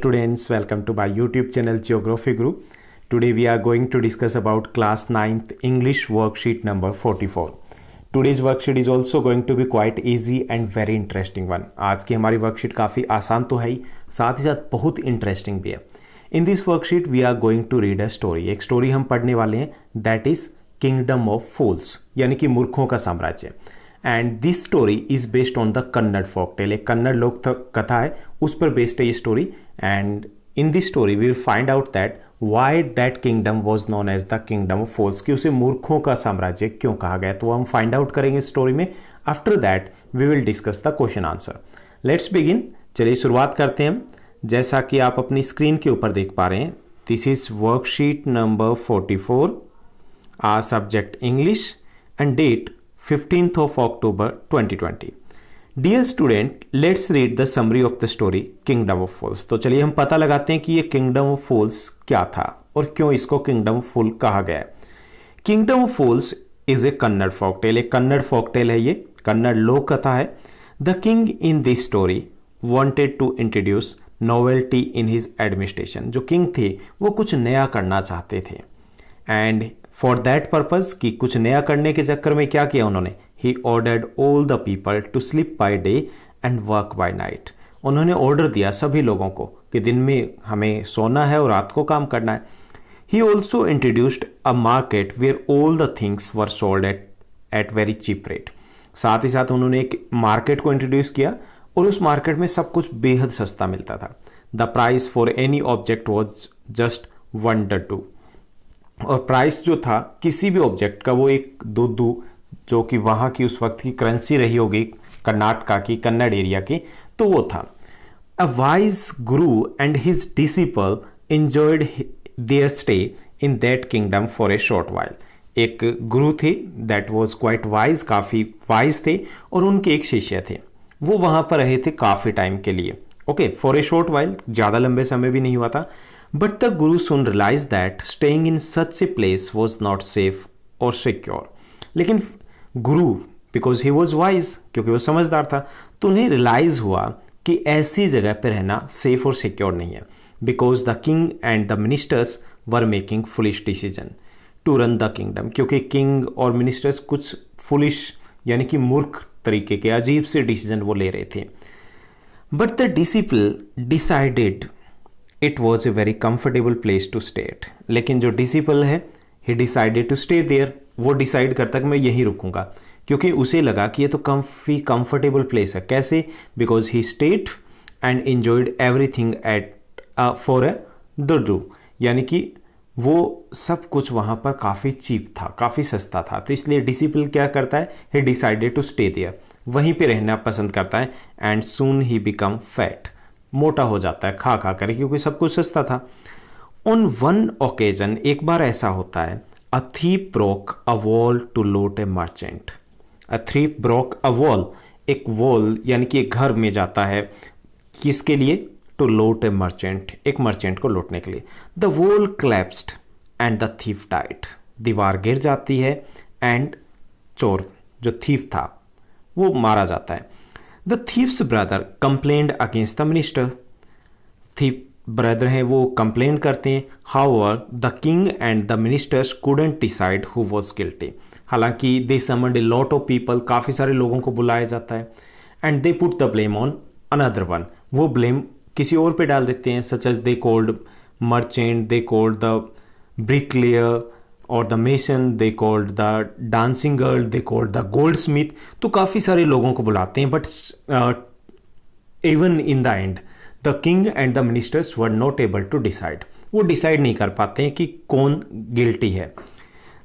students, welcome to my YouTube channel Geography Group. Today we are going to discuss about class 9th English worksheet number 44. Today's worksheet is also going to be quite easy and very interesting one. आज की हमारी worksheet काफ़ी आसान तो है ही, साथ ही साथ बहुत इंटरेस्टिंग भी है. In this worksheet we are going to read a story. एक स्टोरी हम पढ़ने वाले हैं, that is Kingdom of Fools, यानी कि मूर्खों का साम्राज्य. And this story is based on the Kannada folk tale. एक कन्नड़ लोक कथा है, उस पर बेस्ड है ये story. And in this story we will find out that why that kingdom was known as the kingdom of fools, कि उसे मूर्खों का साम्राज्य क्यों कहा गया. तो हम फाइंड आउट करेंगे स्टोरी में. After that we will discuss the question answer. Let's begin. चलिए शुरुआत करते हैं. जैसा कि आप अपनी स्क्रीन के ऊपर देख पा रहे हैं, this is worksheet number 44, our subject English and date 15th of October 2020. Dear student, let's read the summary of the story Kingdom of Fools. तो चलिए हम पता लगाते हैं कि ये Kingdom of Fools क्या था और क्यों इसको Kingdom of Fool कहा गया है. Kingdom of Fools is a Kannada folk tale. एक कन्नड़ folk tale है, ये कन्नड़ लोक कथा है. The king in this story wanted to introduce novelty in his administration. जो king थे वो कुछ नया करना चाहते थे. एंड फॉर दैट पर्पज, कि कुछ नया करने के चक्कर में क्या किया उन्होंने, he ordered all the people to sleep by day and work by night. उन्होंने ऑर्डर दिया सभी लोगों को कि दिन में हमें सोना है और रात को काम करना है. He also introduced a market where all the things were sold at very cheap rate. साथ ही साथ उन्होंने एक मार्केट को इंट्रोड्यूस किया और उस मार्केट में सब कुछ बेहद सस्ता मिलता था. The price for any object was just $1. और प्राइस जो था किसी भी ऑब्जेक्ट का वो एक $2, जो कि वहाँ की उस वक्त की करेंसी रही होगी कर्नाटका की, कन्नड़ एरिया की, तो वो था. A wise guru and his disciple enjoyed their stay in that kingdom for a short while. एक गुरु थे दैट वाज क्वाइट वाइज, काफ़ी वाइज थे, और उनके एक शिष्य थे, वो वहाँ पर रहे थे काफ़ी टाइम के लिए. Okay, for a short while, ज़्यादा लंबे समय भी नहीं हुआ था. But the Guru soon realized that staying in such a place was not safe or secure. लेकिन गुरु, because he was wise, क्योंकि वो समझदार था, तो उन्हें रियलाइज हुआ कि ऐसी जगह पर रहना सेफ और सिक्योर नहीं है. Because the king and the ministers were making foolish decision to run the kingdom. क्योंकि किंग और मिनिस्टर्स कुछ foolish यानी कि मूर्ख तरीके के अजीब से डिसीजन वो ले रहे थे. But the disciple decided it was a very comfortable place to stay at. लेकिन जो डिसिपल है, he decided to stay there. वो डिसाइड करता कि मैं यहीं रुकूंगा, क्योंकि उसे लगा कि ये तो काफ़ी कंफर्टेबल प्लेस है. कैसे? Because he stayed and enjoyed everything at for a $2. यानी कि वो सब कुछ वहाँ पर काफ़ी चीप था, काफ़ी सस्ता था. तो इसलिए डिसिपल क्या करता है, he decided to stay there. वहीं पे रहना पसंद करता है. And soon he become fat. मोटा हो जाता है खा खा कर, क्योंकि सब कुछ सस्ता था. ऑन वन ओकेजन, एक बार ऐसा होता है, a thief broke a wall to loot a merchant. A thief broke a wall, एक वॉल यानी कि एक घर में जाता है, किसके लिए, टू लूट ए मर्चेंट, एक मर्चेंट को लूटने के लिए. The wall collapsed and the thief died. दीवार गिर जाती है एंड चोर जो थीफ था वो मारा जाता है. The thief's brother complained against the minister. Thief brother हैं, वो complain करते हैं. However, the king and the ministers couldn't decide who was guilty. हालांकि they summoned a lot of people, काफ़ी सारे लोगों को बुलाया जाता है. And they put the blame on another one. वो blame किसी और पे डाल देते हैं, such as they called merchant, they called the bricklayer, और the mason, they called the dancing girl, they called the goldsmith. तो काफ़ी सारे लोगों को बुलाते हैं. But even in the end the king and the ministers were not able to decide. वो decide नहीं कर पाते हैं कि कौन गिल्टी है.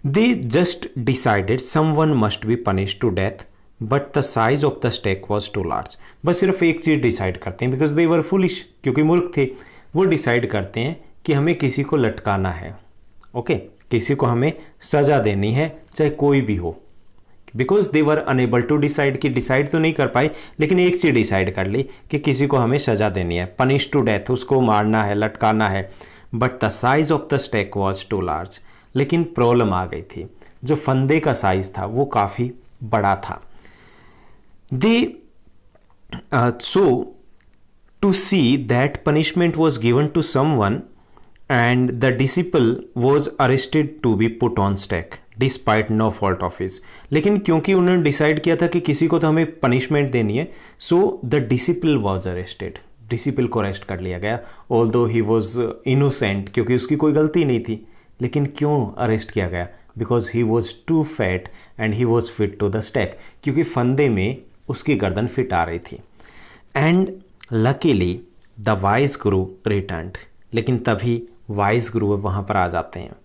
They just decided someone must be punish to death, but the size of the stake was too large. बस सिर्फ एक चीज़ डिसाइड करते हैं, बिकॉज दे वर फुलिश, क्योंकि मूर्ख थे. वो डिसाइड करते हैं कि हमें किसी को लटकाना है. ओके, किसी को हमें सजा देनी है, चाहे कोई भी हो. Because they were unable to decide, कि डिसाइड तो नहीं कर पाए, लेकिन एक चीज डिसाइड कर ली कि किसी को हमें सजा देनी है, पनिश टू डेथ, उसको मारना है, लटकाना है. But the size of the stake was too large. लेकिन प्रॉब्लम आ गई थी, जो फंदे का साइज था वो काफ़ी बड़ा था. दे सो to see that punishment was given to someone and the disciple was arrested to be put on stake despite no fault of his. लेकिन क्योंकि उन्होंने डिसाइड किया था कि किसी को तो हमें पनिशमेंट देनी है, so the disciple was arrested, disciple को अरेस्ट कर लिया गया, ऑल्दो ही वॉज इनोसेंट, क्योंकि उसकी कोई गलती नहीं थी. लेकिन क्यों अरेस्ट किया गया? Because he was too fat and he was fit to the stake, क्योंकि फंदे में उसकी गर्दन फिट आ रही थी. And luckily the wise guru returned, लेकिन तभी वाइज गुरु वहाँ पर आ जाते हैं.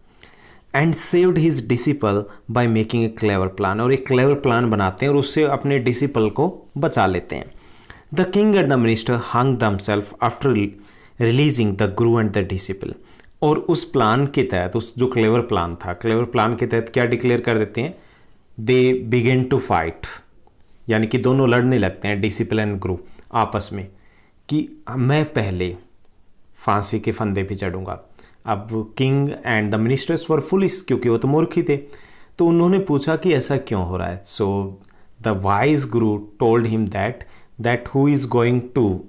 And saved his disciple by making a clever plan, और एक क्लेवर प्लान बनाते हैं और उससे अपने डिसिपल को बचा लेते हैं. The king and the minister hung themself after releasing the guru and the disciple. और उस प्लान के तहत, उस जो क्लेवर प्लान था, क्लेवर प्लान के तहत क्या डिक्लेयर कर देते हैं? दे बिगिन टू फाइट, यानी कि दोनों लड़ने लगते हैं, डिसिपल एंड गुरु आपस में, कि मैं पहले फांसी के फंदे पे चढ़ूंगा. अब king and the ministers were foolish, क्योंकि वो तो मूर्ख ही थे, तो उन्होंने पूछा कि ऐसा क्यों हो रहा है. So the wise guru told him that who is going to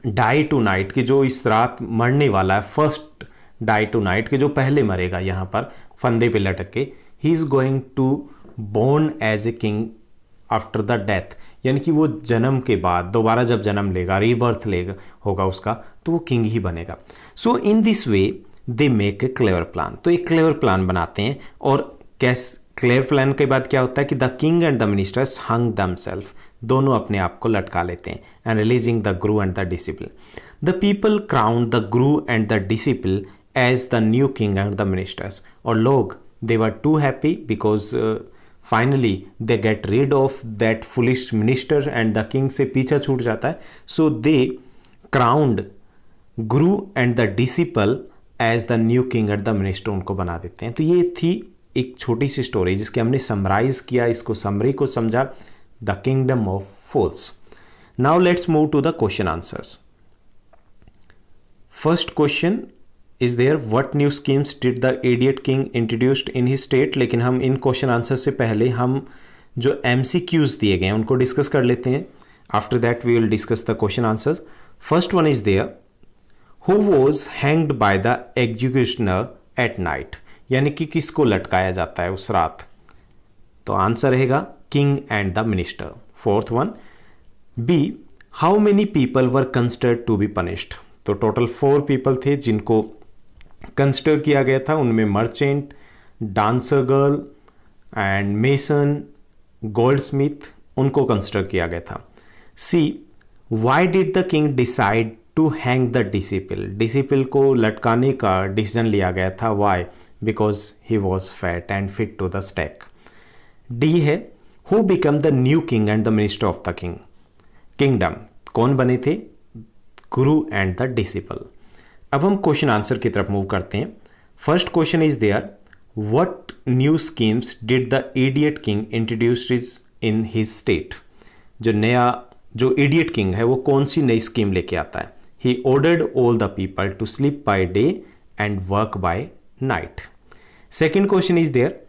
die tonight, कि जो इस रात मरने वाला है, फर्स्ट डाई टू नाइट, कि जो पहले मरेगा यहाँ पर फंदे पे लटक के, he is going to born as a king after the death, यानी कि वो जन्म के बाद दोबारा जब जन्म लेगा, रीबर्थ लेगा होगा उसका, तो वो किंग ही बनेगा. So in this way they make a clever plan. तो एक क्लेवर प्लान बनाते हैं, और क्लेवर प्लान के बाद क्या होता है कि the king and the ministers hung themselves, दोनों अपने आप को लटका लेते हैं. And releasing the guru and the disciple. The people crowned the guru and the disciple as the new king and the ministers. और लोग they were too happy because finally they get rid of that foolish minister and the king से पीछा छूट जाता है. So they crowned guru and the disciple as the new king and the minister, उनको बना देते हैं. तो ये थी एक छोटी सी स्टोरी जिसके हमने समराइज किया, इसको समरी को समझा, the kingdom of fools. Now let's move to the question answers. First question is there, what new schemes did the idiot king introduced in his state. लेकिन हम इन क्वेश्चन आंसर से पहले हम जो MCQs दिए गए हैं उनको डिस्कस कर लेते हैं. After that we will discuss the question answers. First one is there, who was hanged by the executioner at night, यानी कि किसको लटकाया जाता है उस रात. तो आंसर रहेगा king and the minister. Fourth one, B, how many people were considered to be punished. तो टोटल 4 पीपल थे जिनको कंसिडर किया गया था. उनमें merchant, dancer girl and mason, goldsmith, उनको कंसिडर किया गया था. C, why did the king decide to hang the disciple. Disciple को लटकाने का डिसीजन लिया गया था. Why? Because he was fat and fit to the stack. D है, who become the new king and the minister of the kingdom. कौन बने थे? गुरु एंड द डिसिपल. अब हम क्वेश्चन आंसर की तरफ मूव करते हैं. First question is there, what new schemes did the idiot king introduced in his state. जो इडियट किंग है वो कौन सी नई स्कीम लेके आता है? He ordered all the people to sleep by day and work by night. Second question is there,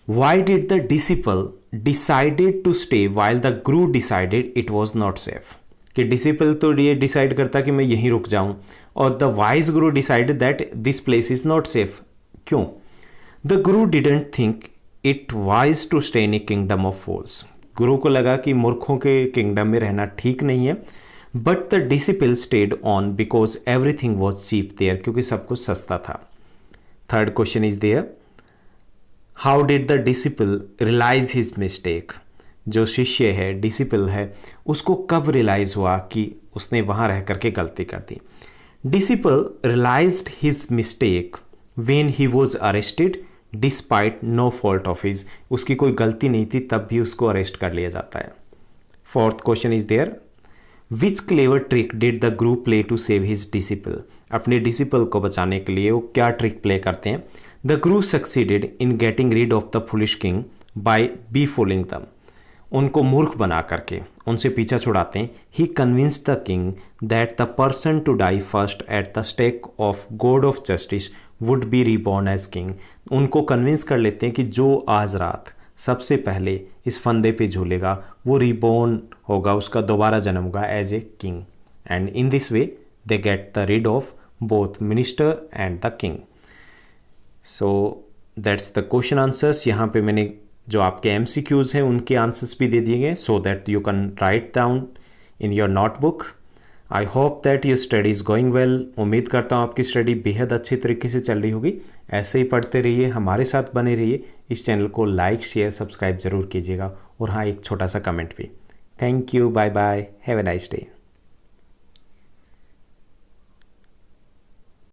why did the disciple decided to stay while the guru decided it was not safe. कि disciple तो ये decide करता कि मैं यहीं रुक जाऊं, और the wise guru decided that this place is not safe. क्यों? The guru didn't think it wise to stay in a kingdom of fools. गुरु को लगा कि मूर्खों के किंगडम में रहना ठीक नहीं है. But the disciple stayed on because everything was cheap there, क्योंकि सब कुछ सस्ता था. Third question is there, how did the disciple realise his mistake. जो शिष्य है, डिसिपल है, उसको कब रियलाइज हुआ कि उसने वहां रह करके गलती कर दी. Disciple realised his mistake when he was arrested despite no fault of his. उसकी कोई गलती नहीं थी तब भी उसको अरेस्ट कर लिया जाता है. Fourth question is there, which clever trick did the guru play to save his disciple. अपने डिसिपल को बचाने के लिए वो क्या ट्रिक प्ले करते हैं? The guru succeeded in getting rid of the foolish king by befooling them. उनको मूर्ख बना करके उनसे पीछा छुड़ाते हैं. He convinced the king that the person to die first at the stake of god of justice would be reborn as king. उनको convince कर लेते हैं कि जो आज रात सबसे पहले इस फंदे पे झूलेगा वो रिबॉर्न होगा, उसका दोबारा जन्म होगा as a king. and in this way they get the rid of both minister and the king. So that's the question answers. यहाँ पे मैंने जो आपके MCQs हैं उनके आंसर्स भी दे दिए गए, so that you can write down in your notebook. I hope that your study is going well. उम्मीद करता हूँ आपकी स्टडी बेहद अच्छी तरीके से चल रही होगी. ऐसे ही पढ़ते रहिए, हमारे साथ बने रहिए. इस चैनल को लाइक शेयर सब्सक्राइब ज़रूर कीजिएगा, और हाँ एक छोटा सा कमेंट भी. Thank you, bye bye, have a nice day.